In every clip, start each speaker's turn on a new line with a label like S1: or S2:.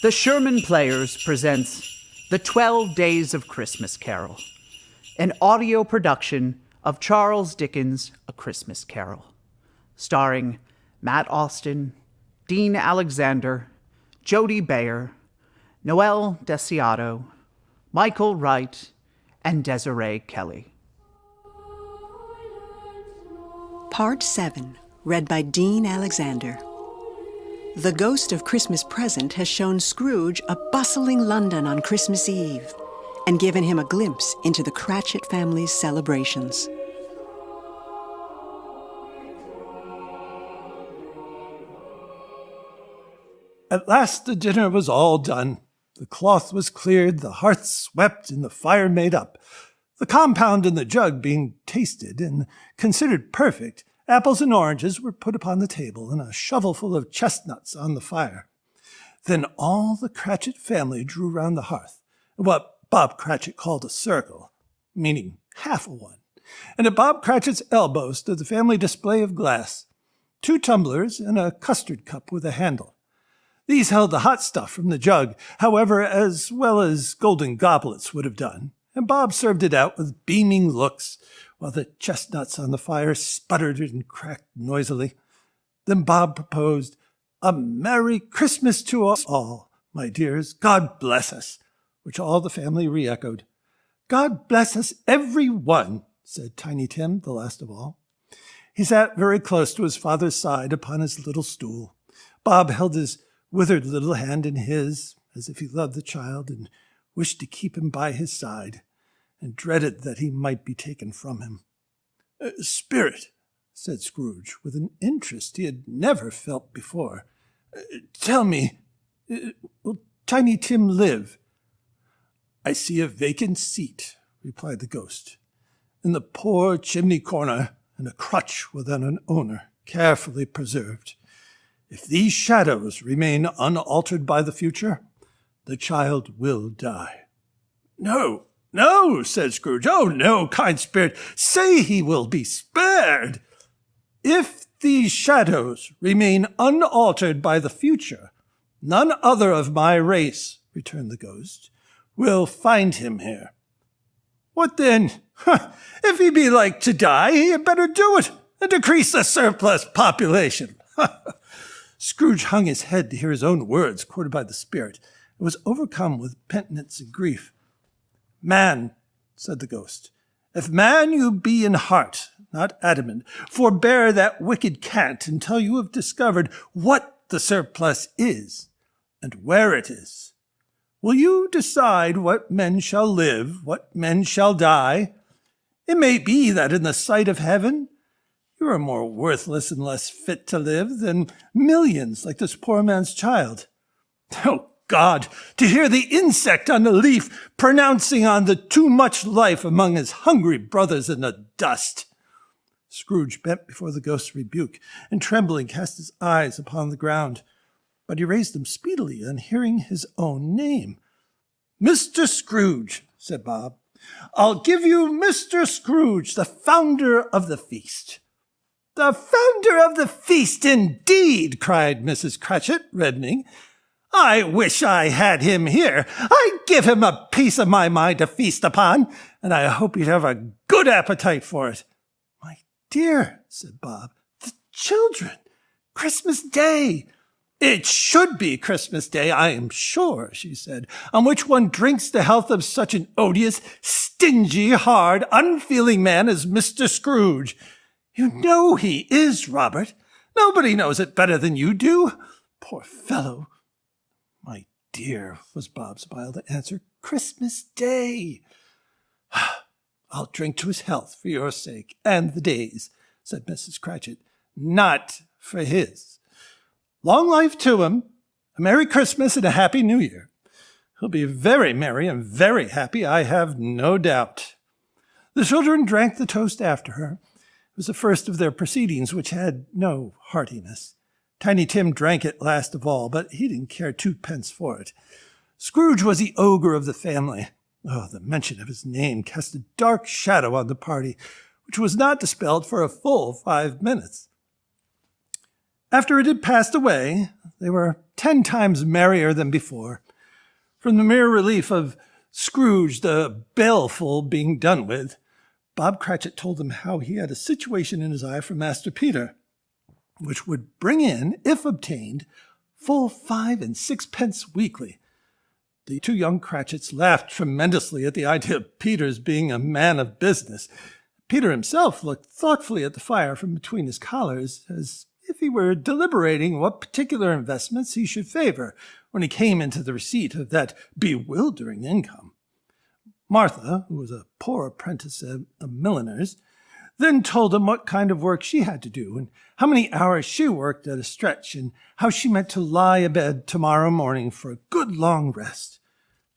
S1: The Sherman Players presents The 12 Days of Christmas Carol, an audio production of Charles Dickens' A Christmas Carol, starring Matt Austin, Dean Alexander, Jody Bayer, Noel Desiato, Michael Wright, and Desiree Kelly.
S2: Part 7, read by Dean Alexander. The ghost of Christmas Present has shown Scrooge a bustling London on Christmas Eve and given him a glimpse into the Cratchit family's celebrations.
S3: At last the dinner was all done. The cloth was cleared, the hearth swept, and the fire made up. The compound in the jug being tasted and considered perfect, apples and oranges were put upon the table and a shovelful of chestnuts on the fire. Then all the Cratchit family drew round the hearth, what Bob Cratchit called a circle, meaning half a one, and at Bob Cratchit's elbow stood the family display of glass, 2 tumblers and a custard cup with a handle. These held the hot stuff from the jug, however, as well as golden goblets would have done, and Bob served it out with beaming looks, while the chestnuts on the fire sputtered and cracked noisily. Then Bob proposed, "A Merry Christmas to us all, my dears. God bless us," which all the family re-echoed. "God bless us, every one," said Tiny Tim, the last of all. He sat very close to his father's side upon his little stool. Bob held his withered little hand in his, as if he loved the child and wished to keep him by his side, and dreaded that he might be taken from him. "Spirit," said Scrooge, with an interest he had never felt before, "tell me, will Tiny Tim live?" "I see a vacant seat," replied the ghost, "in the poor chimney corner, and a crutch without an owner, carefully preserved. If these shadows remain unaltered by the future, the child will die." "No, no," said Scrooge. "Oh, no, kind spirit, say he will be spared." "If these shadows remain unaltered by the future, none other of my race," returned the ghost, "will find him here." "What then? If he be like to die, he had better do it, and decrease the surplus population." Scrooge hung his head to hear his own words quoted by the spirit, and was overcome with penitence and grief. "Man," said the ghost, "if man you be in heart, not adamant, forbear that wicked cant until you have discovered what the surplus is, and where it is. Will you decide what men shall live, what men shall die? It may be that in the sight of heaven you are more worthless and less fit to live than millions like this poor man's child. Oh, God, to hear the insect on the leaf pronouncing on the too much life among his hungry brothers in the dust." Scrooge bent before the ghost's rebuke, and trembling cast his eyes upon the ground. But he raised them speedily on hearing his own name. "Mr. Scrooge," said Bob, "I'll give you Mr. Scrooge, the founder of the feast." "The founder of the feast, indeed!" cried Mrs. Cratchit, reddening. "I wish I had him here. I'd give him a piece of my mind to feast upon, and I hope he'd have a good appetite for it." "My dear," said Bob, "the children! Christmas Day!" "It should be Christmas Day, I am sure," she said, "on which one drinks the health of such an odious, stingy, hard, unfeeling man as Mr. Scrooge. You know he is, Robert. Nobody knows it better than you do. Poor fellow." "My dear," was Bob's mild answer, "Christmas Day." "I'll drink to his health for your sake, and the day's," said Mrs. Cratchit, "not for his. Long life to him, a Merry Christmas and a Happy New Year. He'll be very merry and very happy, I have no doubt." The children drank the toast after her. It was the first of their proceedings which had no heartiness. Tiny Tim drank it last of all, but he didn't care 2 pence for it. Scrooge was the ogre of the family. Oh, the mention of his name cast a dark shadow on the party, which was not dispelled for a full 5 minutes. After it had passed away, they were 10 times merrier than before. From the mere relief of Scrooge the baleful being done with, Bob Cratchit told them how he had a situation in his eye for Master Peter, which would bring in, if obtained, full 5 and 6 pence weekly. The two young Cratchits laughed tremendously at the idea of Peter's being a man of business. Peter himself looked thoughtfully at the fire from between his collars, as if he were deliberating what particular investments he should favor when he came into the receipt of that bewildering income. Martha, who was a poor apprentice at a milliner's, then told him what kind of work she had to do, and how many hours she worked at a stretch, and how she meant to lie abed tomorrow morning for a good long rest.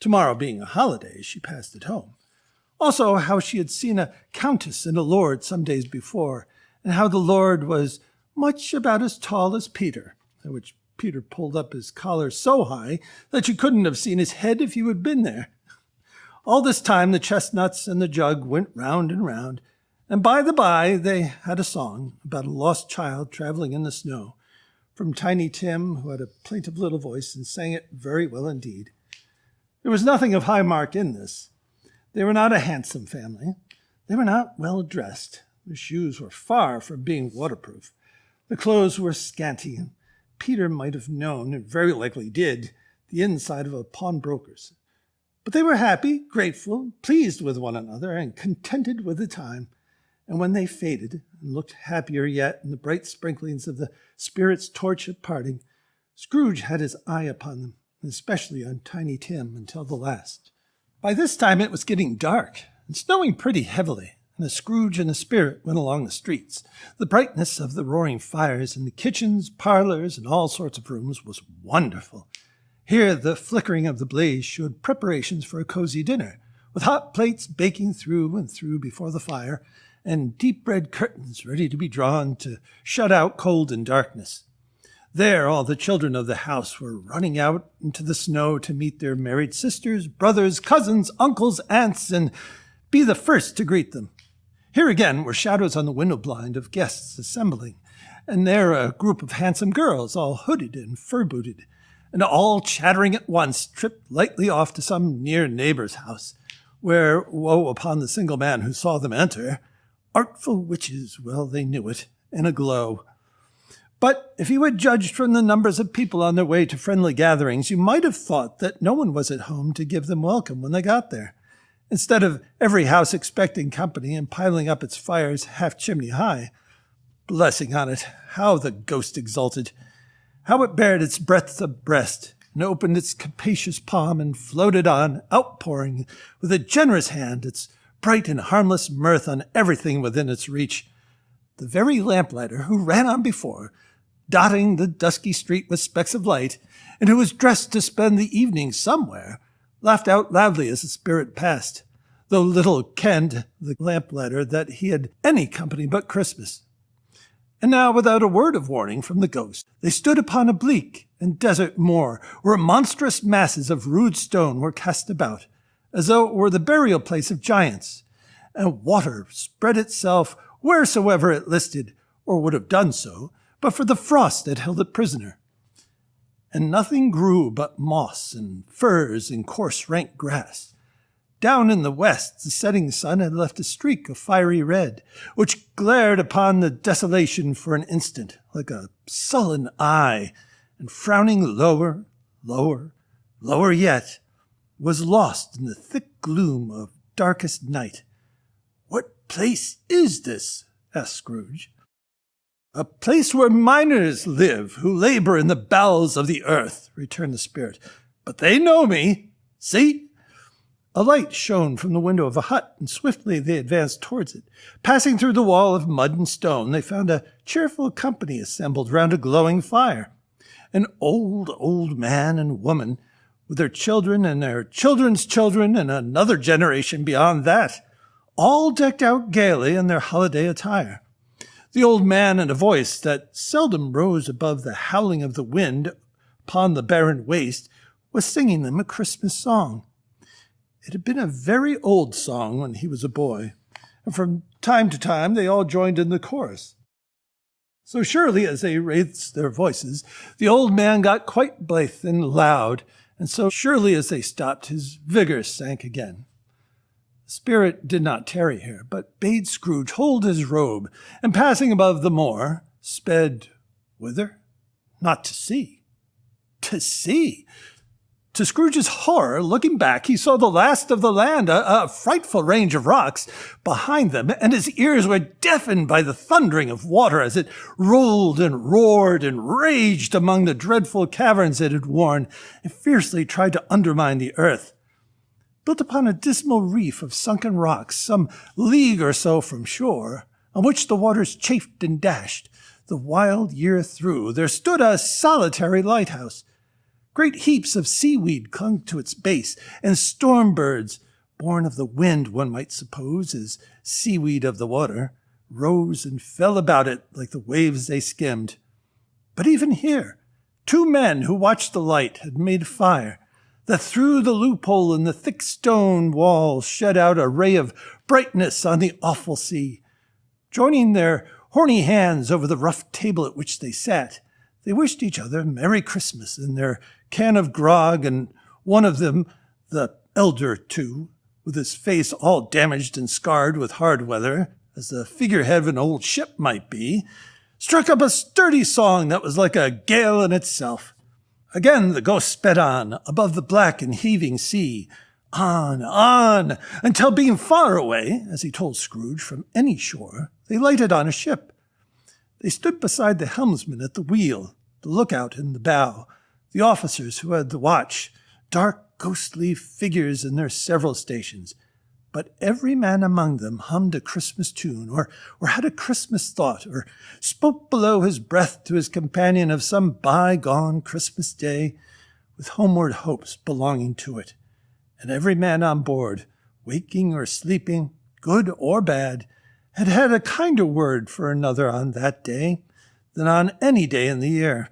S3: Tomorrow being a holiday, she passed at home. Also, how she had seen a countess and a lord some days before, and how the lord was much about as tall as Peter, at which Peter pulled up his collar so high that you couldn't have seen his head if you had been there. All this time the chestnuts and the jug went round and round, and by the by they had a song about a lost child traveling in the snow, from Tiny Tim, who had a plaintive little voice and sang it very well indeed. There was nothing of high mark in this. They were not a handsome family. They were not well dressed. Their shoes were far from being waterproof. The clothes were scanty, and Peter might have known, and very likely did, the inside of a pawnbroker's. But they were happy, grateful, pleased with one another, and contented with the time. And when they faded, and looked happier yet in the bright sprinklings of the spirit's torch at parting, Scrooge had his eye upon them, and especially on Tiny Tim, until the last. By this time it was getting dark, and snowing pretty heavily, and as Scrooge and the spirit went along the streets, the brightness of the roaring fires in the kitchens, parlors, and all sorts of rooms was wonderful. Here the flickering of the blaze showed preparations for a cozy dinner, with hot plates baking through and through before the fire, and deep red curtains ready to be drawn to shut out cold and darkness. There all the children of the house were running out into the snow to meet their married sisters, brothers, cousins, uncles, aunts, and be the first to greet them. Here again were shadows on the window blind of guests assembling, and there a group of handsome girls, all hooded and fur-booted, and all chattering at once, tripped lightly off to some near neighbor's house, where, woe upon the single man who saw them enter, artful witches, well they knew it, in a glow. But if you had judged from the numbers of people on their way to friendly gatherings, you might have thought that no one was at home to give them welcome when they got there. Instead of every house expecting company and piling up its fires half-chimney high. Blessing on it, how the ghost exulted! How it bared its breadth of breast, and opened its capacious palm, and floated on, outpouring with a generous hand its bright and harmless mirth on everything within its reach. The very lamplighter who ran on before, dotting the dusky street with specks of light, and who was dressed to spend the evening somewhere, laughed out loudly as the spirit passed, though little kenned the lamplighter that he had any company but Christmas. And now, without a word of warning from the ghost, they stood upon a bleak and desert moor, where monstrous masses of rude stone were cast about, as though it were the burial place of giants, and water spread itself wheresoever it listed, or would have done so, but for the frost that held it prisoner. And nothing grew but moss and furze and coarse rank grass. Down in the west the setting sun had left a streak of fiery red, which glared upon the desolation for an instant, like a sullen eye, and frowning lower, lower, lower yet, was lost in the thick gloom of darkest night. "What place is this?" asked Scrooge. "A place where miners live, who labor in the bowels of the earth," returned the spirit. "But they know me. See?" A light shone from the window of a hut, and swiftly they advanced towards it. Passing through the wall of mud and stone, they found a cheerful company assembled round a glowing fire. An old man and woman, with their children and their children's children and another generation beyond that, all decked out gaily in their holiday attire. The old man, in a voice that seldom rose above the howling of the wind upon the barren waste, was singing them a Christmas song. It had been a very old song when he was a boy, and from time to time they all joined in the chorus. So surely as they raised their voices, the old man got quite blithe and loud, and so surely as they stopped, his vigor sank again. The spirit did not tarry here, but bade Scrooge hold his robe, and passing above the moor, sped whither? Not to sea. To sea! To Scrooge's horror, looking back, he saw the last of the land, a frightful range of rocks behind them, and his ears were deafened by the thundering of water as it rolled and roared and raged among the dreadful caverns it had worn, and fiercely tried to undermine the earth. Built upon a dismal reef of sunken rocks, some league or so from shore, on which the waters chafed and dashed, the wild year through, there stood a solitary lighthouse. Great heaps of seaweed clung to its base, and storm birds, born of the wind, one might suppose, as seaweed of the water, rose and fell about it like the waves they skimmed. But even here, 2 men who watched the light had made a fire, that through the loophole in the thick stone wall shed out a ray of brightness on the awful sea. Joining their horny hands over the rough table at which they sat, they wished each other Merry Christmas in their can of grog, and one of them, the elder too, with his face all damaged and scarred with hard weather, as the figurehead of an old ship might be, struck up a sturdy song that was like a gale in itself. Again the ghost sped on, above the black and heaving sea, on, until being far away, as he told Scrooge, from any shore, they lighted on a ship. They stood beside the helmsman at the wheel, the lookout in the bow, the officers who had the watch, dark ghostly figures in their several stations. But every man among them hummed a Christmas tune, or had a Christmas thought, or spoke below his breath to his companion of some bygone Christmas day, with homeward hopes belonging to it. And every man on board, waking or sleeping, good or bad, had had a kinder word for another on that day than on any day in the year,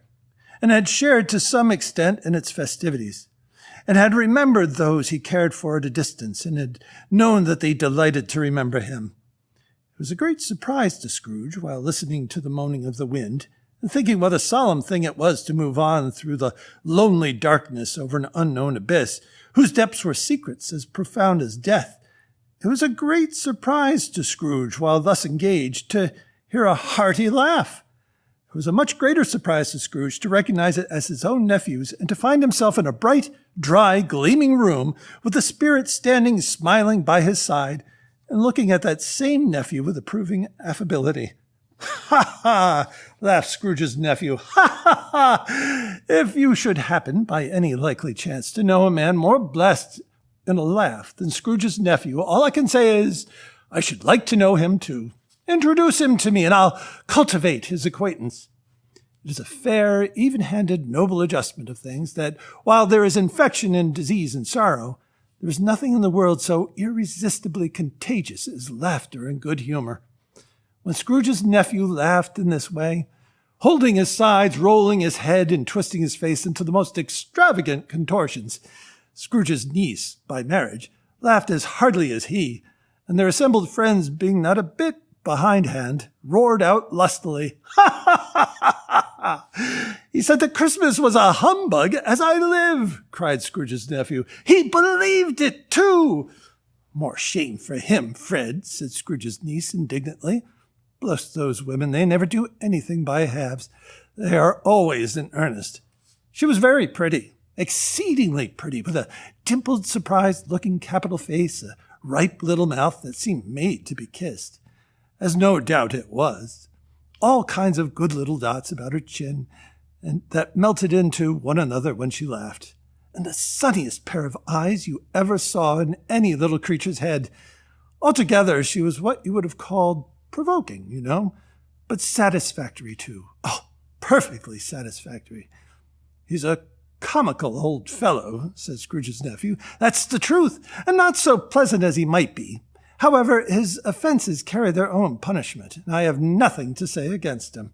S3: and had shared to some extent in its festivities, and had remembered those he cared for at a distance, and had known that they delighted to remember him. It was a great surprise to Scrooge, while listening to the moaning of the wind, and thinking what a solemn thing it was to move on through the lonely darkness over an unknown abyss, whose depths were secrets as profound as death. It was a great surprise to Scrooge, while thus engaged, to hear a hearty laugh. It was a much greater surprise to Scrooge to recognize it as his own nephew's, and to find himself in a bright, dry, gleaming room, with the spirit standing smiling by his side, and looking at that same nephew with approving affability. "Ha, ha!" laughed Scrooge's nephew. "Ha, ha, ha! If you should happen, by any likely chance, to know a man more blessed in a laugh than Scrooge's nephew, all I can say is, I should like to know him too. Introduce him to me, and I'll cultivate his acquaintance." It is a fair, even-handed, noble adjustment of things that, while there is infection and disease and sorrow, there is nothing in the world so irresistibly contagious as laughter and good humor. When Scrooge's nephew laughed in this way, holding his sides, rolling his head, and twisting his face into the most extravagant contortions, Scrooge's niece, by marriage, laughed as heartily as he, and their assembled friends, being not a bit behindhand, roared out lustily, "Ha, ha, ha, ha, ha! He said that Christmas was a humbug, as I live!" cried Scrooge's nephew. "He believed it, too!" "More shame for him, Fred," said Scrooge's niece indignantly. "Bless those women, they never do anything by halves. They are always in earnest. She was very pretty, exceedingly pretty, with a dimpled, surprised-looking capital face, a ripe little mouth that seemed made to be kissed, as no doubt it was, all kinds of good little dots about her chin, and that melted into one another when she laughed, and the sunniest pair of eyes you ever saw in any little creature's head. Altogether, she was what you would have called provoking, you know, but satisfactory too. Oh, perfectly satisfactory." "He's a comical old fellow," said Scrooge's nephew. "That's the truth, and not so pleasant as he might be. However, his offenses carry their own punishment, and I have nothing to say against him."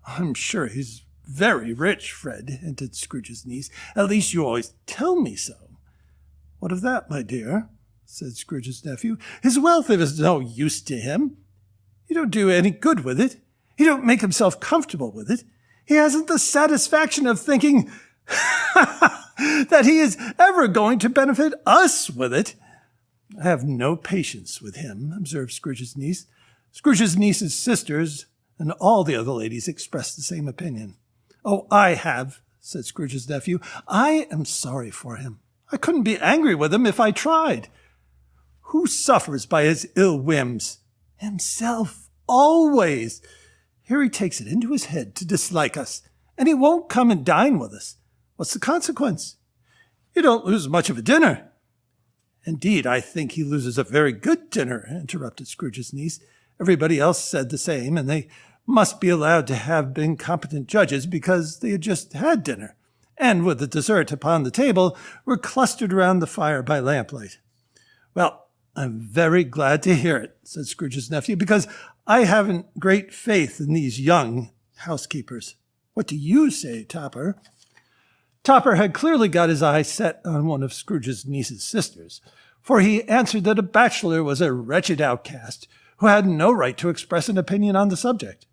S3: "I'm sure he's very rich, Fred," hinted Scrooge's niece. "At least you always tell me so." "What of that, my dear?" said Scrooge's nephew. "His wealth is no use to him. You don't do any good with it. He don't make himself comfortable with it. He hasn't the satisfaction of thinking that he is ever going to benefit us with it. I have no patience with him, observed Scrooge's niece. Scrooge's niece's sisters and all the other ladies expressed the same opinion. Oh, I have, said Scrooge's nephew. I am sorry for him. I couldn't be angry with him if I tried. Who suffers by his ill whims? Himself, always. Here he takes it into his head to dislike us, and he won't come and dine with us. What's the consequence? You don't lose much of a dinner. Indeed, I think he loses a very good dinner, interrupted Scrooge's niece. Everybody else said the same, and they must be allowed to have been competent judges because they had just had dinner, and with the dessert upon the table, were clustered around the fire by lamplight. Well, I'm very glad to hear it, said Scrooge's nephew, because I haven't great faith in these young housekeepers. What do you say, Topper? Topper had clearly got his eye set on one of Scrooge's niece's sisters, for he answered that a bachelor was a wretched outcast who had no right to express an opinion on the subject,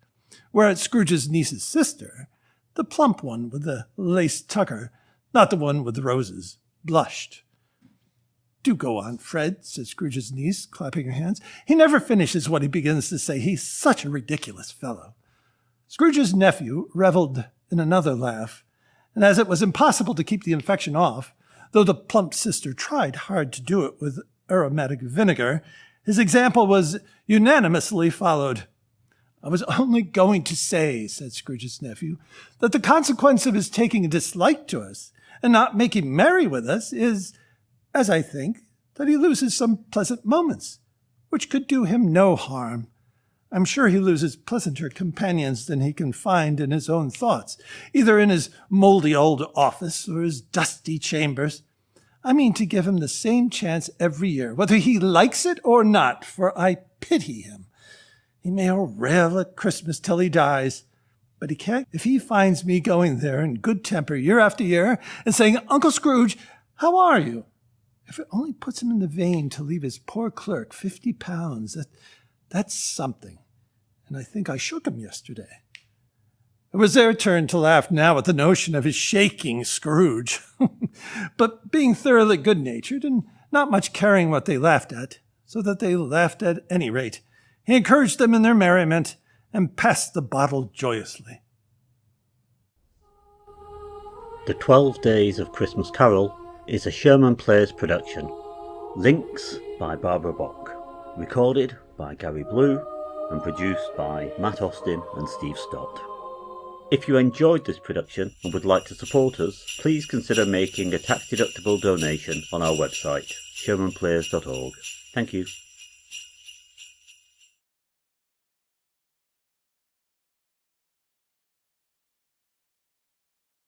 S3: whereas Scrooge's niece's sister, the plump one with the lace tucker, not the one with the roses, blushed. Do go on, Fred, said Scrooge's niece, clapping her hands. He never finishes what he begins to say. He's such a ridiculous fellow. Scrooge's nephew revelled in another laugh, and as it was impossible to keep the infection off, though the plump sister tried hard to do it with aromatic vinegar, his example was unanimously followed. I was only going to say, said Scrooge's nephew, that the consequence of his taking a dislike to us and not making merry with us is, as I think, that he loses some pleasant moments, which could do him no harm. I'm sure he loses pleasanter companions than he can find in his own thoughts, either in his mouldy old office or his dusty chambers. I mean to give him the same chance every year, whether he likes it or not, for I pity him. He may rail at Christmas till he dies, but he can't if he finds me going there in good temper year after year and saying, Uncle Scrooge, how are you? If it only puts him in the vein to leave his poor clerk £50, that's something. And I think I shook him yesterday. It was their turn to laugh now at the notion of his shaking Scrooge. But being thoroughly good-natured and not much caring what they laughed at, so that they laughed at any rate, he encouraged them in their merriment and passed the bottle joyously.
S4: The 12 Days of Christmas Carol is a Sherman Players production. Links by Barbara Bock. Recorded by Gary Blue and produced by Matt Austin and Steve Stott. If you enjoyed this production and would like to support us, please consider making a tax-deductible donation on our website, shermanplayers.org. Thank you.